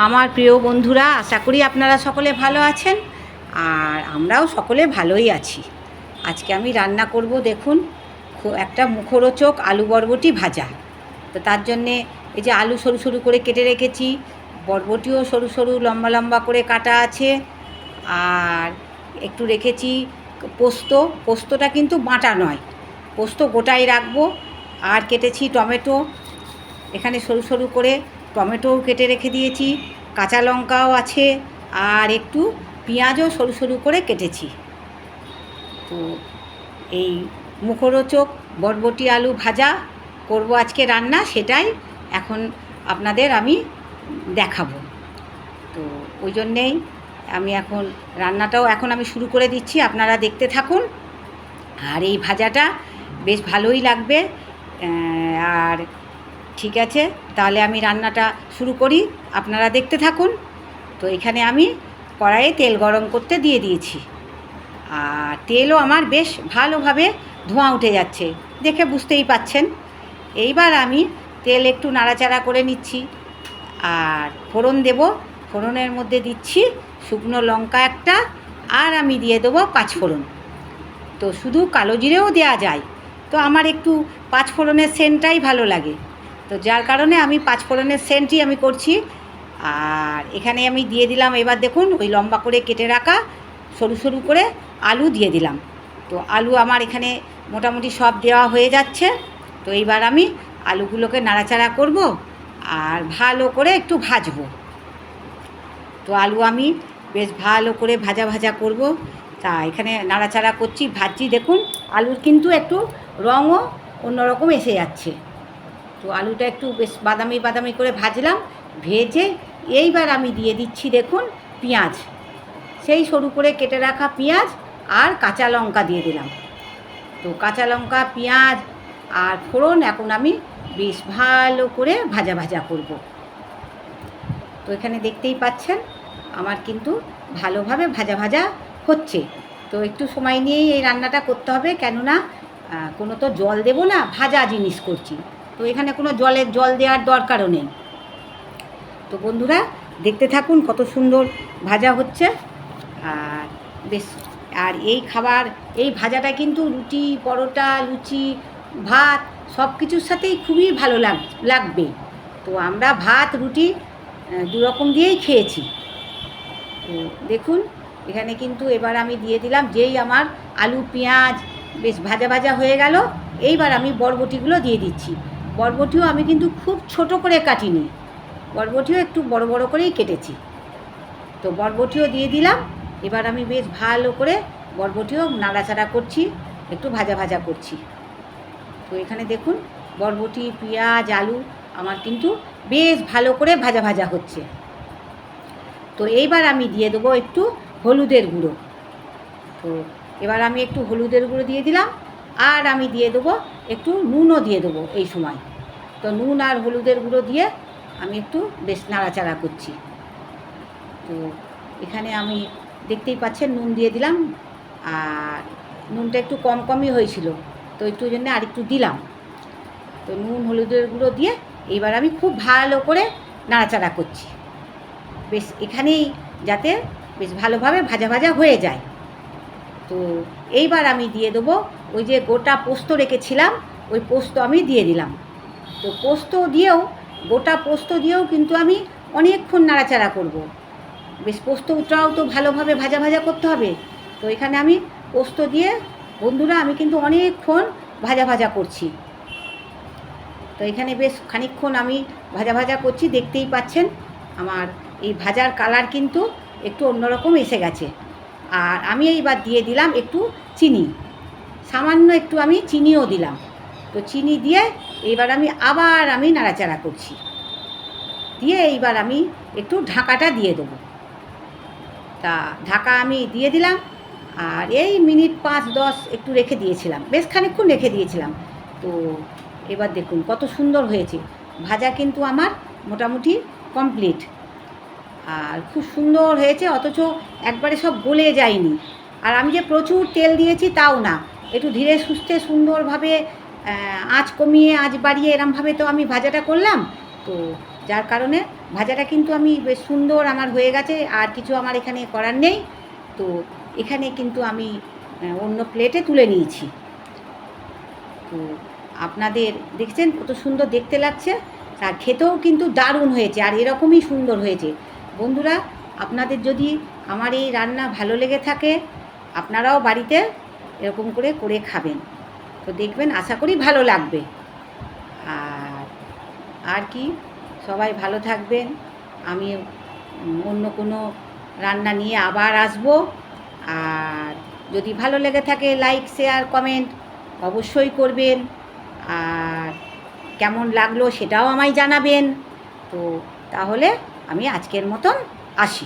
আমার প্রিয় বন্ধুরা, আশা করি আপনারা সকলে ভালো আছেন আর আমরাও সকলে ভালোই আছি। আজকে আমি রান্না করব, দেখুন, একটা মুখরোচক আলু বরবটি ভাজা। তো তার জন্যে এই যে আলু সরু সরু করে কেটে রেখেছি, বরবটিও সরু সরু লম্বা লম্বা করে কাটা আছে, আর একটু রেখেছি পোস্তটা কিন্তু বাটা নয়, পোস্ত গোটাই রাখবো। আর কেটেছি টমেটো, এখানে সরু সরু করে টমেটোও কেটে রেখে দিয়েছি, কাঁচা লঙ্কাও আছে, আর একটু পেঁয়াজও সরু সরু করে কেটেছি। তো এই মুখরোচক বরবটি আলু ভাজা করব আজকে রান্না, সেটাই এখন আপনাদের আমি দেখাবো। তো ওই জন্যেই আমি এখন রান্নাটাও আমি শুরু করে দিচ্ছি, আপনারা দেখতে থাকুন। আর এই ভাজাটা বেশ ভালোই লাগবে। আর ঠিক আছে, তাহলে আমি রান্নাটা শুরু করি, আপনারা দেখতে থাকুন। তো এখানে আমি কড়াইয়ে তেল গরম করতে দিয়ে দিয়েছি, আর তেলও আমার বেশ ভালোভাবে ধোঁয়া উঠে যাচ্ছে, দেখে বুঝতেই পাচ্ছেন। এইবার আমি তেল একটু নাড়াচাড়া করে নিচ্ছি, আর ফোড়ন দেব। ফোড়নের মধ্যে দিচ্ছি শুকনো লঙ্কা একটা, আর আমি দিয়ে দেবো পাঁচফোড়ন। তো শুধু কালো জিরেও দেওয়া যায়, তো আমার একটু পাঁচফোড়নের সেন্টটাই ভালো লাগে, তো যার কারণে আমি পাঁচফোড়নের সেন্টই আমি করছি। আর এখানে আমি দিয়ে দিলাম, এবার দেখুন, ওই লম্বা করে কেটে রাখা সরু সরু করে আলু দিয়ে দিলাম। তো আলু আমার এখানে মোটামুটি সব দেওয়া হয়ে যাচ্ছে। তো এইবার আমি আলুগুলোকে নাড়াচাড়া করব আর ভালো করে একটু ভাজবো। তো আলু আমি বেশ ভালো করে ভাজা ভাজা করব। তা এখানে নাড়াচাড়া করছি, ভাজছি, দেখুন আলুর কিন্তু একটু রঙও অন্যরকম এসে যাচ্ছে। তো আলুটা একটু বেশ বাদামি বাদামি করে ভাজলাম, ভেজে এইবার আমি দিয়ে দিচ্ছি, দেখুন, পেঁয়াজ, সেই সরু করে কেটে রাখা পেঁয়াজ আর কাঁচা লঙ্কা দিয়ে দিলাম। তো কাঁচা লঙ্কা, পেঁয়াজ আর ফোড়ন এখন আমি বেশ ভালো করে ভাজা ভাজা করব। তো এখানে দেখতেই পাচ্ছেন আমার কিন্তু ভালোভাবে ভাজা ভাজা হচ্ছে। তো একটু সময় নিয়েই এই রান্নাটা করতে হবে, কেননা কোনো তো জল দেব না, ভাজা জিনিস করছি, তো এখানে কোনো জল দেওয়ার দরকারও নেই। তো বন্ধুরা দেখতে থাকুন কত সুন্দর ভাজা হচ্ছে। আর বেশ, আর এই ভাজাটা কিন্তু রুটি, পরোটা, লুচি, ভাত সব কিছুর সাথেই খুবই ভালো লাগবে। তো আমরা ভাত রুটি দু রকম দিয়েই খেয়েছি। তো দেখুন এখানে কিন্তু এবার আমি দিয়ে দিলাম, যেই আমার আলু পেঁয়াজ বেশ ভাজা ভাজা হয়ে গেল, এইবার আমি বরবটিগুলো দিয়ে দিচ্ছি। বরবটিও আমি কিন্তু খুব ছোট করে কাটিনি, বরবটিও একটু বড় বড় করেই কেটেছি। তো বরবটিও দিয়ে দিলাম। এবার আমি বেশ ভালো করে বরবটিও নাড়াচাড়া করছি, একটু ভাজা ভাজা করছি। তো এখানে দেখুন বরবটি, পেঁয়াজ, আলু আমার কিন্তু বেশ ভালো করে ভাজা ভাজা হচ্ছে। তো এইবার আমি দিয়ে দেবো একটু হলুদের গুঁড়ো। তো এবার আমি একটু হলুদের গুঁড়ো দিয়ে দিলাম, আর আমি দিয়ে দেবো একটু নুনও দিয়ে দেবো এই সময়। তো নুন আর হলুদের গুঁড়ো দিয়ে আমি একটু বেশ নাড়াচাড়া করছি। তো এখানে আমি দেখতেই পাচ্ছেন নুন দিয়ে দিলাম, আর নুনটা একটু কম কমই হয়েছিল, তো একটু জন্য আর একটু দিলাম। তো নুন হলুদের গুঁড়ো দিয়ে এইবার আমি খুব ভালো করে নাড়াচাড়া করছি, বেশ এখানেই যাতে বেশ ভালোভাবে ভাজা ভাজা হয়ে যায়। তো এইবার আমি দিয়ে দেবো ওই যে গোটা পোস্ত রেখেছিলাম, ওই পোস্ত আমি দিয়ে দিলাম। তো গোটা পোস্ত দিয়েও কিন্তু আমি অনেকক্ষণ নাড়াচাড়া করব, বেশ পোস্তটাও তো ভালোভাবে ভাজা ভাজা করতে হবে। তো এখানে আমি পোস্ত দিয়ে, বন্ধুরা, আমি কিন্তু অনেকক্ষণ ভাজা ভাজা করছি। তো এখানে বেশ খানিকক্ষণ আমি ভাজা ভাজা করছি, দেখতেই পাচ্ছেন আমার এই ভাজার কালার কিন্তু একটু অন্যরকম এসে গেছে। আর আমি এইবার দিয়ে দিলাম একটু চিনি, সামান্য একটু আমি চিনিও দিলাম। তো চিনি দিয়ে এইবার আমি নাড়াচাড়া করছি, দিয়ে এইবার আমি একটু ঢাকাটা দিয়ে দেবো। তা ঢাকা আমি দিয়ে দিলাম, আর এই মিনিট 5-10 একটু রেখে দিয়েছিলাম, বেশ খানিকক্ষণ রেখে দিয়েছিলাম। তো এবার দেখুন কত সুন্দর হয়েছে ভাজা, কিন্তু আমার মোটামুটি কমপ্লিট, আর খুব সুন্দর হয়েছে, অথচ একবারে সব গলে যায়নি। আর আমি যে প্রচুর তেল দিয়েছি তাও না, একটু ধীরে সুস্থে সুন্দরভাবে আঁচ কমিয়ে আঁচ বাড়িয়ে এরমভাবে তো আমি ভাজাটা করলাম। তো যার কারণে ভাজাটা কিন্তু আমি বেশ সুন্দর আমার হয়ে গেছে, আর কিছু আমার এখানে করার নেই। তো এখানে কিন্তু আমি অন্য প্লেটে তুলে নিয়েছি। তো আপনাদের দেখছেন কত সুন্দর দেখতে লাগছে, আর খেতেও কিন্তু দারুণ হয়েছে, আর এরকমই সুন্দর হয়েছে। বন্ধুরা, আপনাদের যদি আমার এই রান্না ভালো লেগে থাকে, আপনারাও বাড়িতে এরকম করে করে খাবেন। তো দেখবেন, আশা করি ভালো লাগবে। আর আর কি, সবাই ভালো থাকবেন। আমি অন্য কোনো রান্না নিয়ে আবার আসব। আর যদি ভালো লেগে থাকে, লাইক, শেয়ার, কমেন্ট অবশ্যই করবেন। আর কেমন লাগলো সেটাও আমায় জানাবেন। তো তাহলে আমি আজকের মতন আসি।